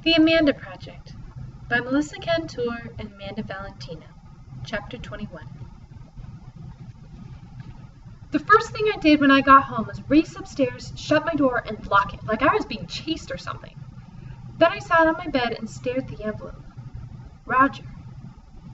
The Amanda Project by Melissa Kantor and Amanda Valentino. Chapter 21. The first thing I did when I got home was race upstairs, shut my door, and lock it, like I was being chased or something. Then I sat on my bed and stared at the envelope. Roger.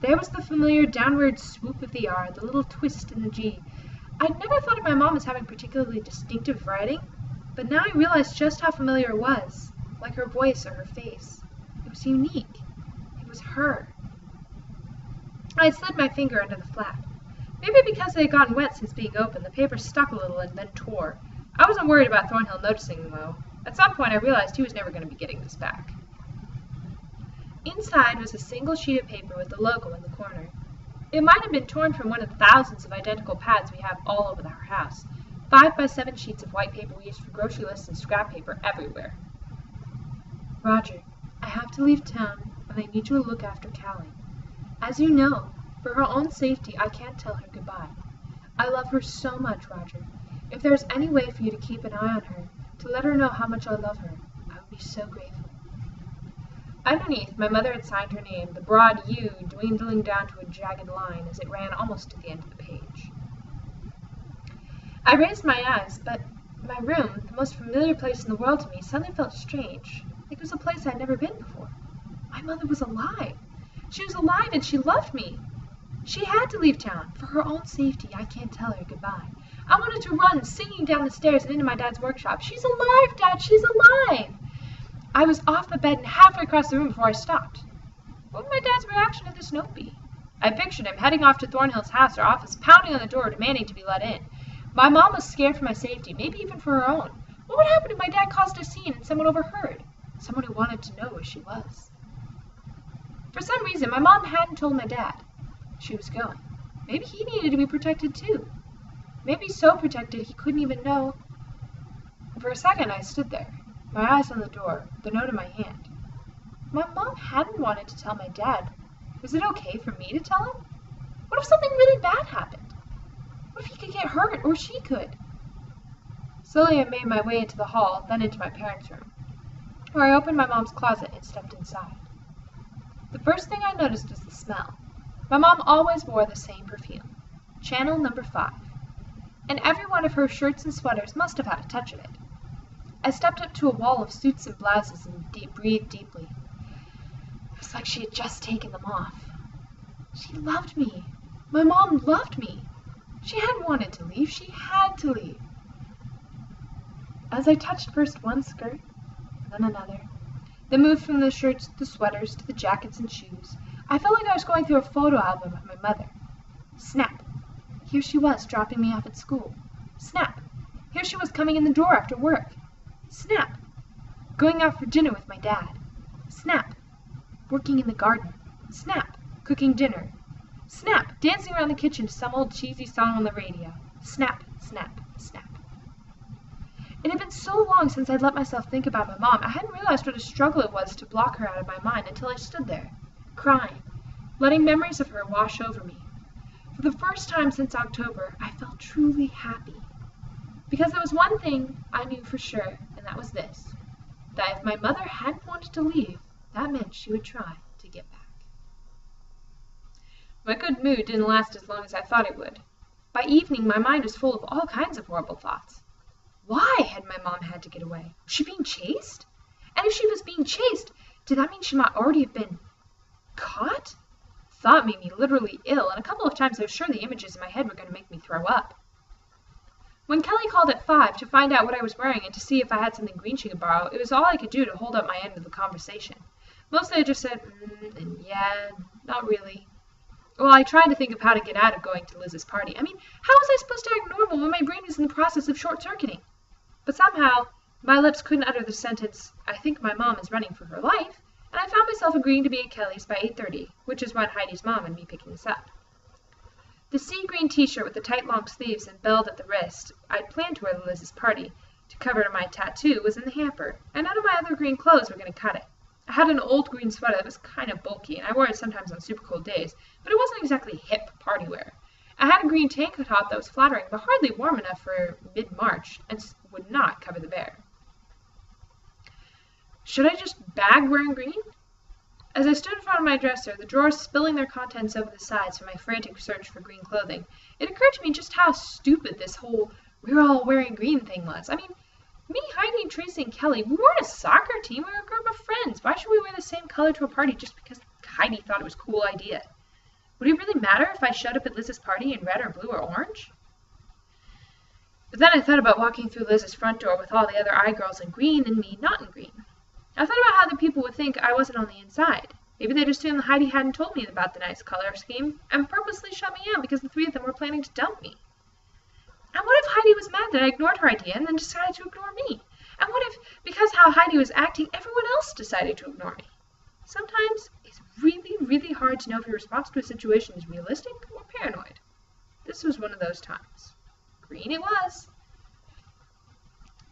There was the familiar downward swoop of the R, the little twist in the G. I'd never thought of my mom as having particularly distinctive writing, but now I realized just how familiar it was, like her voice or her face. It was unique. It was her. I slid my finger under the flap. Maybe because they had gotten wet since being opened, the paper stuck a little and then tore. I wasn't worried about Thornhill noticing, though. At some point I realized he was never going to be getting this back. Inside was a single sheet of paper with the logo in the corner. It might have been torn from one of thousands of identical pads we have all over our house. 5x7 sheets of white paper we use for grocery lists and scrap paper everywhere. Roger, I have to leave town, and I need you to look after Callie. As you know, for her own safety, I can't tell her goodbye. I love her so much, Roger. If there's any way for you to keep an eye on her, to let her know how much I love her, I would be so grateful. Underneath, my mother had signed her name, the broad U dwindling down to a jagged line as it ran almost to the end of the page. I raised my eyes, but my room, the most familiar place in the world to me, suddenly felt strange. It was a place I'd never been before. My mother was alive. She was alive and she loved me. She had to leave town. For her own safety, I can't tell her goodbye. I wanted to run, singing down the stairs and into my dad's workshop. She's alive, Dad! She's alive! I was off the bed and halfway across the room before I stopped. What would my dad's reaction to this note be? I pictured him heading off to Thornhill's house or office, pounding on the door, demanding to be let in. My mom was scared for my safety, maybe even for her own. What would happen if my dad caused a scene and someone overheard? Someone who wanted to know where she was. For some reason, my mom hadn't told my dad she was going. Maybe he needed to be protected too. Maybe so protected he couldn't even know. For a second, I stood there, my eyes on the door, the note in my hand. My mom hadn't wanted to tell my dad. Was it okay for me to tell him? What if something really bad happened? What if he could get hurt, or she could? Slowly I made my way into the hall, then into my parents' room, where I opened my mom's closet and stepped inside. The first thing I noticed was the smell. My mom always wore the same perfume, Channel No. 5, and every one of her shirts and sweaters must have had a touch of it. I stepped up to a wall of suits and blouses and breathed deeply. It was like she had just taken them off. She loved me. My mom loved me. She hadn't wanted to leave. She had to leave. As I touched first one skirt, then another, then moved from the shirts to the sweaters to the jackets and shoes, I felt like I was going through a photo album of my mother. Snap! Here she was, dropping me off at school. Snap! Here she was coming in the door after work. Snap! Going out for dinner with my dad. Snap! Working in the garden. Snap! Cooking dinner. Snap! Dancing around the kitchen to some old cheesy song on the radio. Snap! Snap! Snap! It had been so long since I'd let myself think about my mom, I hadn't realized what a struggle it was to block her out of my mind until I stood there, crying, letting memories of her wash over me. For the first time since October, I felt truly happy. Because there was one thing I knew for sure, and that was this, that if my mother hadn't wanted to leave, that meant she would try to get back. My good mood didn't last as long as I thought it would. By evening, my mind was full of all kinds of horrible thoughts. Why had my mom had to get away? Was she being chased? And if she was being chased, did that mean she might already have been caught? Thought made me literally ill, and a couple of times I was sure the images in my head were going to make me throw up. When Kelly called at 5 to find out what I was wearing and to see if I had something green she could borrow, it was all I could do to hold up my end of the conversation. Mostly I just said, and yeah, not really. Well, I tried to think of how to get out of going to Liz's party. I mean, how was I supposed to act normal when my brain was in the process of short-circuiting? But somehow, my lips couldn't utter the sentence, I think my mom is running for her life, and I found myself agreeing to be at Kelly's by 8:30, which is when Heidi's mom and me picking us up. The sea green t-shirt with the tight long sleeves and belt at the wrist I'd planned to wear to Liz's party to cover my tattoo was in the hamper, and none of my other green clothes were going to cut it. I had an old green sweater that was kind of bulky, and I wore it sometimes on super cold days, but it wasn't exactly hip party wear. I had a green tank top that was flattering, but hardly warm enough for mid-March, and would not cover the bear. Should I just bag wearing green? As I stood in front of my dresser, the drawers spilling their contents over the sides from my frantic search for green clothing, it occurred to me just how stupid this whole "we're all wearing green" thing was. I mean, me, Heidi, Tracy, and Kelly, we weren't a soccer team, we were a group of friends. Why should we wear the same color to a party just because Heidi thought it was a cool idea? Would it really matter if I showed up at Liz's party in red or blue or orange? But then I thought about walking through Liz's front door with all the other I-girls in green and me not in green. I thought about how the people would think I wasn't on the inside. Maybe they'd assume that Heidi hadn't told me about the nice color scheme and purposely shut me out because the three of them were planning to dump me. And what if Heidi was mad that I ignored her idea and then decided to ignore me? And what if, because how Heidi was acting, everyone else decided to ignore me? Sometimes it's really, really hard to know if your response to a situation is realistic or paranoid. This was one of those times. Green it was.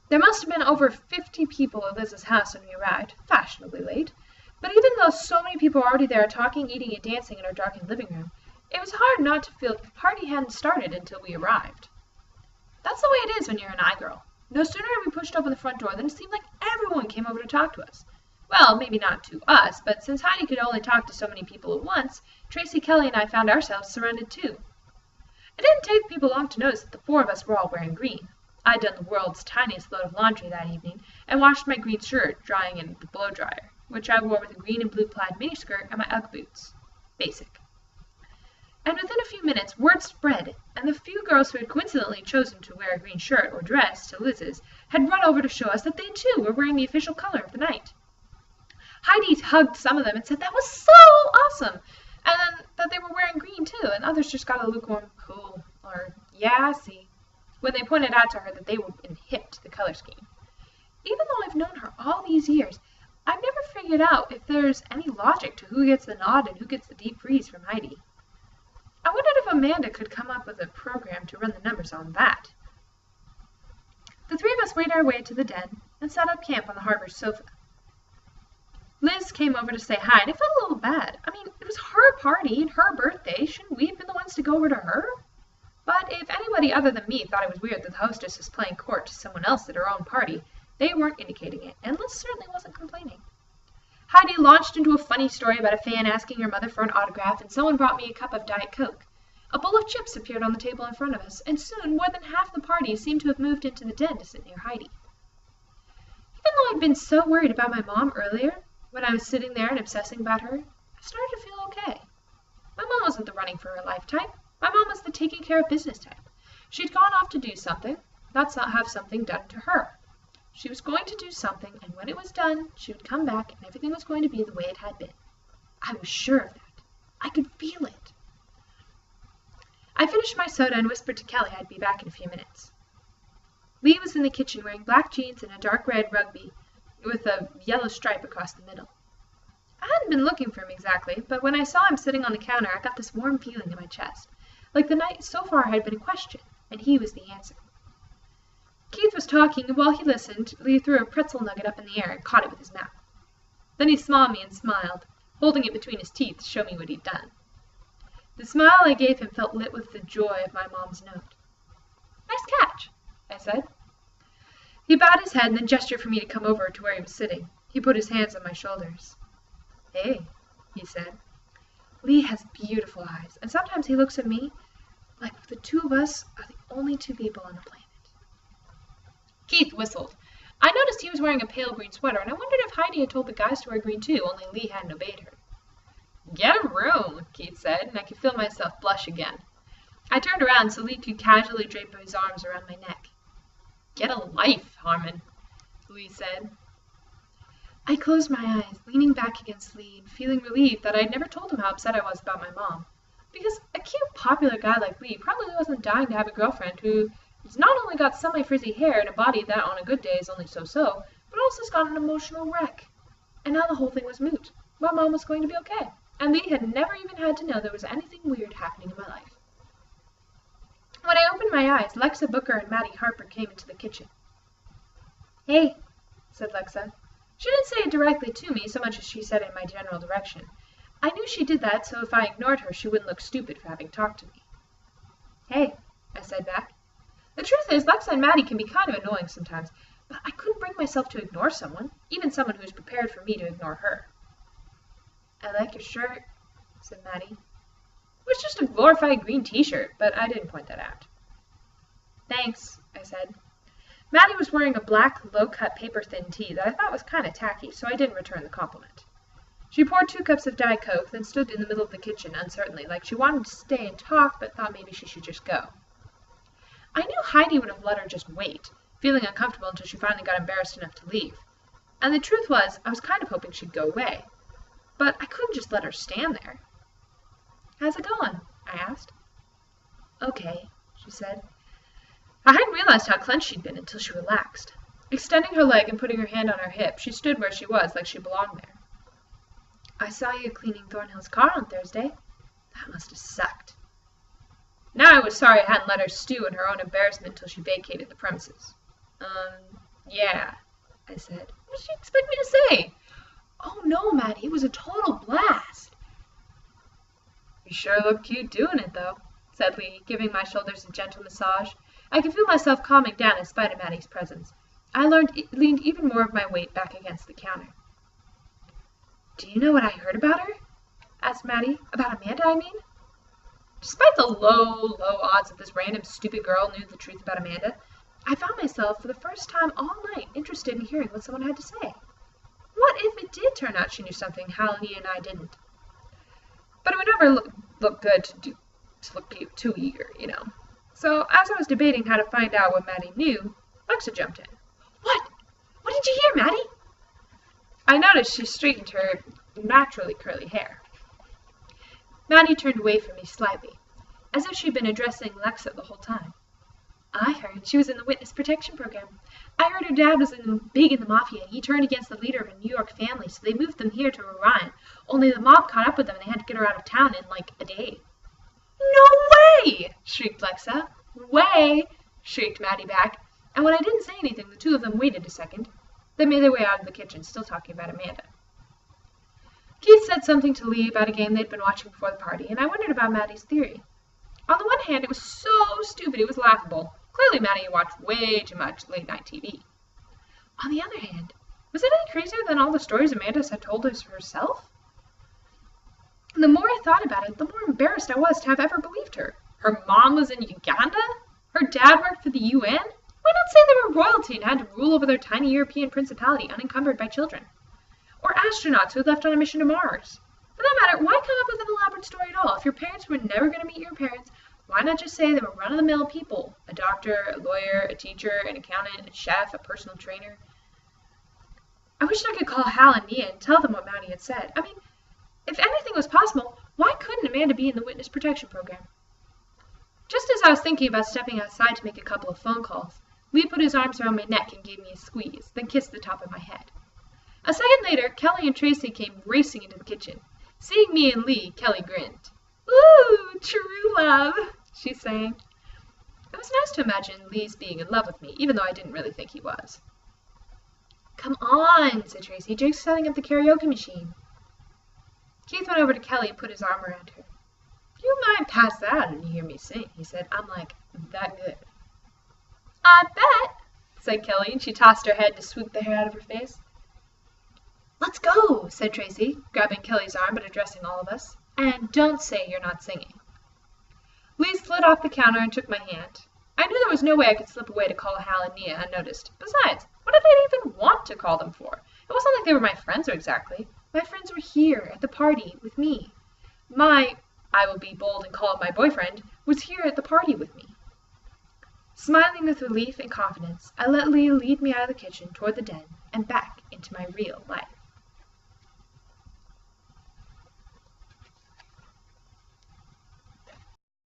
There must have been over 50 people at Liz's house when we arrived, fashionably late. But even though so many people were already there talking, eating, and dancing in our darkened living room, it was hard not to feel the party hadn't started until we arrived. That's the way it is when you're an I-girl. No sooner had we pushed open the front door than it seemed like everyone came over to talk to us. Well, maybe not to us, but since Heidi could only talk to so many people at once, Tracy, Kelly, and I found ourselves surrounded too. It didn't take people long to notice that the four of us were all wearing green. I'd done the world's tiniest load of laundry that evening and washed my green shirt drying in the blow dryer, which I wore with a green and blue plaid miniskirt and my Ugg boots. Basic. And within a few minutes, word spread, and the few girls who had coincidentally chosen to wear a green shirt or dress to Liz's had run over to show us that they too were wearing the official color of the night. Heidi hugged some of them and said that was so awesome, and then that they were wearing green too, and others just got a lukewarm cool, or yeah, I see, when they pointed out to her that they were hip to the color scheme. Even though I've known her all these years, I've never figured out if there's any logic to who gets the nod and who gets the deep freeze from Heidi. I wondered if Amanda could come up with a program to run the numbers on that. The three of us made our way to the den and set up camp on the harbor's sofa. Liz came over to say hi, and it felt a little bad. I mean, it was her party and her birthday. Shouldn't we have been the ones to go over to her? But if anybody other than me thought it was weird that the hostess was playing court to someone else at her own party, they weren't indicating it, and Liz certainly wasn't complaining. Heidi launched into a funny story about a fan asking her mother for an autograph, and someone brought me a cup of Diet Coke. A bowl of chips appeared on the table in front of us, and soon more than half the party seemed to have moved into the den to sit near Heidi. Even though I'd been so worried about my mom earlier, when I was sitting there and obsessing about her, I started to feel okay. My mom wasn't the running for her life type. My mom was the taking care of business type. She'd gone off to do something, not have something done to her. She was going to do something, and when it was done, she would come back, and everything was going to be the way it had been. I was sure of that. I could feel it. I finished my soda and whispered to Kelly I'd be back in a few minutes. Lee was in the kitchen wearing black jeans and a dark red rugby with a yellow stripe across the middle. I hadn't been looking for him exactly, but when I saw him sitting on the counter, I got this warm feeling in my chest, like the night so far had been a question, and he was the answer. Keith was talking, and while he listened, Lee threw a pretzel nugget up in the air and caught it with his mouth. Then he saw me and smiled, holding it between his teeth to show me what he'd done. The smile I gave him felt lit with the joy of my mom's note. "Nice catch," I said. He bowed his head and then gestured for me to come over to where he was sitting. He put his hands on my shoulders. "Hey," he said. "Lee has beautiful eyes, and sometimes he looks at me like the two of us are the only two people on the planet." Keith whistled. I noticed he was wearing a pale green sweater, and I wondered if Heidi had told the guys to wear green too, only Lee hadn't obeyed her. "Get a room," Keith said, and I could feel myself blush again. I turned around so Lee could casually drape his arms around my neck. "Get a life, Harmon," Lee said. I closed my eyes, leaning back against Lee and feeling relieved that I'd never told him how upset I was about my mom. Because a cute, popular guy like Lee probably wasn't dying to have a girlfriend who has not only got semi-frizzy hair and a body that on a good day is only so-so, but also has got an emotional wreck. And now the whole thing was moot. My mom was going to be okay, and Lee had never even had to know there was anything weird happening in my life. When I opened my eyes, Lexa Booker and Maddie Harper came into the kitchen. "Hey," said Lexa. She didn't say it directly to me so much as she said it in my general direction. I knew she did that so if I ignored her she wouldn't look stupid for having talked to me. "Hey," I said back. The truth is, Lexa and Maddie can be kind of annoying sometimes, but I couldn't bring myself to ignore someone, even someone who was prepared for me to ignore her. "I like your shirt," said Maddie. It was just a glorified green t-shirt, but I didn't point that out. "Thanks," I said. Maddie was wearing a black, low-cut paper-thin tee that I thought was kind of tacky, so I didn't return the compliment. She poured 2 cups of Diet Coke, then stood in the middle of the kitchen uncertainly, like she wanted to stay and talk, but thought maybe she should just go. I knew Heidi would have let her just wait, feeling uncomfortable until she finally got embarrassed enough to leave. And the truth was, I was kind of hoping she'd go away. But I couldn't just let her stand there. "How's it going?" I asked. "Okay," she said. I hadn't realized how clenched she'd been until she relaxed. Extending her leg and putting her hand on her hip, she stood where she was like she belonged there. "I saw you cleaning Thornhill's car on Thursday. That must have sucked." Now I was sorry I hadn't let her stew in her own embarrassment until she vacated the premises. Yeah," I said. "What did you expect me to say?" "Oh, no, Maddie, it was a total blast." "You sure look cute doing it, though," said Lee, giving my shoulders a gentle massage. I could feel myself calming down in spite of Maddie's presence. I leaned even more of my weight back against the counter. "Do you know what I heard about her?" asked Maddie. "About Amanda, I mean." Despite the low odds that this random stupid girl knew the truth about Amanda, I found myself for the first time all night interested in hearing what someone had to say. What if it did turn out she knew something Hallie and I didn't? But it would never look good to look too eager, you know. So as I was debating how to find out what Maddie knew, Lexa jumped in. What? What did you hear, Maddie?" I noticed she straightened her naturally curly hair. Maddie turned away from me slightly, as if she'd been addressing Lexa the whole time. "I heard she was in the witness protection program. I heard her dad was big in the mafia, and he turned against the leader of a New York family, so they moved them here to Orion. Only the mob caught up with them, and they had to get her out of town in, like, a day." "No way!" shrieked Lexa. "Way!" shrieked Maddie back, and when I didn't say anything, the two of them waited a second, then made their way out of the kitchen, still talking about Amanda. Keith said something to Lee about a game they'd been watching before the party, and I wondered about Maddie's theory. On the one hand, it was so stupid it was laughable. Clearly Maddie had watched way too much late-night TV. On the other hand, was it any crazier than all the stories Amanda had told us herself? The more I thought about it, the more embarrassed I was to have ever believed her. Her mom was in Uganda? Her dad worked for the UN? Why not say they were royalty and had to rule over their tiny European principality unencumbered by children? Or astronauts who had left on a mission to Mars? For that matter, why come up with an elaborate story at all? If your parents were never going to meet your parents, why not just say they were run-of-the-mill people? A doctor, a lawyer, a teacher, an accountant, a chef, a personal trainer. I wished I could call Hal and Nia and tell them what Maddie had said. I mean, if anything was possible, why couldn't Amanda be in the witness protection program? Just as I was thinking about stepping outside to make a couple of phone calls, Lee put his arms around my neck and gave me a squeeze, then kissed the top of my head. A second later, Kelly and Tracy came racing into the kitchen. Seeing me and Lee, Kelly grinned. "Ooh, true love," she sang. It was nice to imagine Lee's being in love with me, even though I didn't really think he was. "Come on," said Tracy. "Jake's setting up the karaoke machine." Keith went over to Kelly and put his arm around her. "You might pass out and hear me sing," he said. "I'm like that good." "I bet," said Kelly, and she tossed her head to swoop the hair out of her face. "Let's go," said Tracy, grabbing Kelly's arm but addressing all of us. "And don't say you're not singing." Lee slid off the counter and took my hand. I knew there was no way I could slip away to call Hal and Nia unnoticed. Besides, what did I even want to call them for? It wasn't like they were my friends exactly. My friends were here at the party with me. I will be bold and call it my boyfriend, was here at the party with me. Smiling with relief and confidence, I let Lee lead me out of the kitchen toward the den and back into my real life.